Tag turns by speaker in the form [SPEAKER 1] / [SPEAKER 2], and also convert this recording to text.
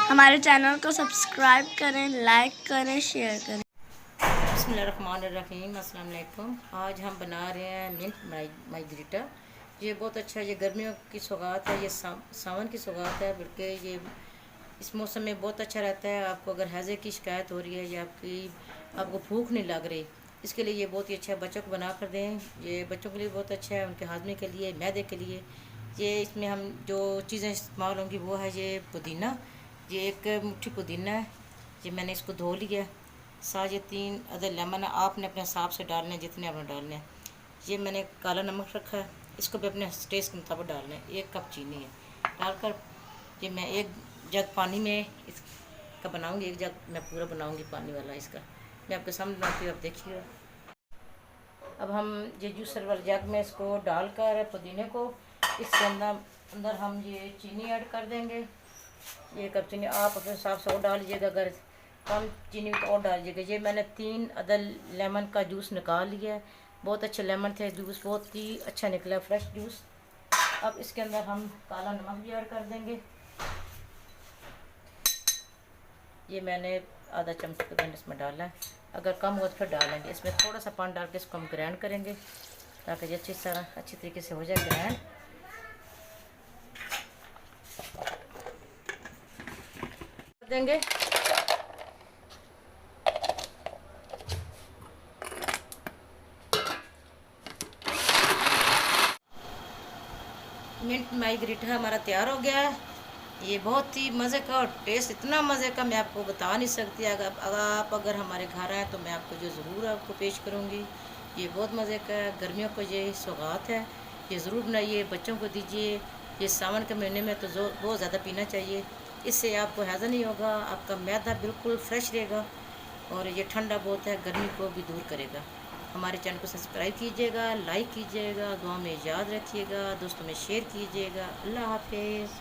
[SPEAKER 1] हमारे चैनल को सब्सक्राइब करें, लाइक करें, शेयर करें।
[SPEAKER 2] बिस्मिल्लाहिर्रहमानिर्रहीम, अस्सलाम वालेकुम। आज हम बना रहे हैं मिंट मार्गरीटा। ये बहुत अच्छा, ये गर्मियों की सौगात है, ये सावन की सौगात है, बल्कि ये इस मौसम में बहुत अच्छा रहता है। आपको अगर हैज़े की शिकायत हो रही है या आपको भूख नहीं लग रही, इसके लिए ये बहुत ही अच्छा है। बच्चों को बना कर दें, ये बच्चों के लिए बहुत अच्छा है, उनके हाजमे के लिए, मैदे के लिए। ये इसमें हम जो चीज़ें इस्तेमाल होंगी वो है ये पुदीना, ये एक मुट्ठी पुदीना है, ये मैंने इसको धो लिया। साथ ये 3 अदर लेमन है, आपने अपने हिसाब से डालने हैं जितने आपने डालने हैं। ये मैंने काला नमक रखा है, इसको भी अपने टेस्ट के मुताबिक डालना है। 1 कप चीनी है डालकर ये मैं 1 जग पानी में इसका बनाऊंगी। 1 जग मैं पूरा बनाऊंगी पानी वाला इसका। मैं आपके सामने बनाती हूँ, आप देखिए। अब हम ये जूसर वाले जग में इसको डालकर पुदीने को इसके अंदर हम ये चीनी ऐड कर देंगे। 1 कप चीनी आप अपने हिसाब से और डाल लीजिएगा, अगर कम चीनी तो और डाल दीजिएगा। ये मैंने 3 अदर लेमन का जूस निकाल लिया है, बहुत अच्छे लेमन थे, जूस बहुत ही अच्छा निकला, फ्रेश जूस। अब इसके अंदर हम काला नमक भी ऐड कर देंगे। ये मैंने आधा चम्मच तकरीबन इसमें डाला है, अगर कम हो तो फिर डालेंगे। इसमें थोड़ा सा पानी डाल के इसको हम ग्राइंड करेंगे ताकि ये अच्छी तरीके से हो जाए ग्राइंड। देंगे मिंट मार्गरीटा हमारा तैयार हो गया है। ये बहुत ही मज़े का और टेस्ट इतना मज़े का मैं आपको बता नहीं सकती। अगर हमारे घर आए तो मैं आपको जो ज़रूर आपको पेश करूँगी। ये बहुत मज़े का है, गर्मियों को ये सौगात है, ये ज़रूर बनाइए, बच्चों को दीजिए। ये सावन के महीने में तो बहुत ज़्यादा पीना चाहिए, इससे आपको हैज़ा नहीं होगा, आपका मैदा बिल्कुल फ्रेश रहेगा और ये ठंडा बहुत है, गर्मी को भी दूर करेगा। हमारे चैनल को सब्सक्राइब कीजिएगा, लाइक कीजिएगा, दुआ में याद रखिएगा, दोस्तों में शेयर कीजिएगा। अल्लाह हाफिज़।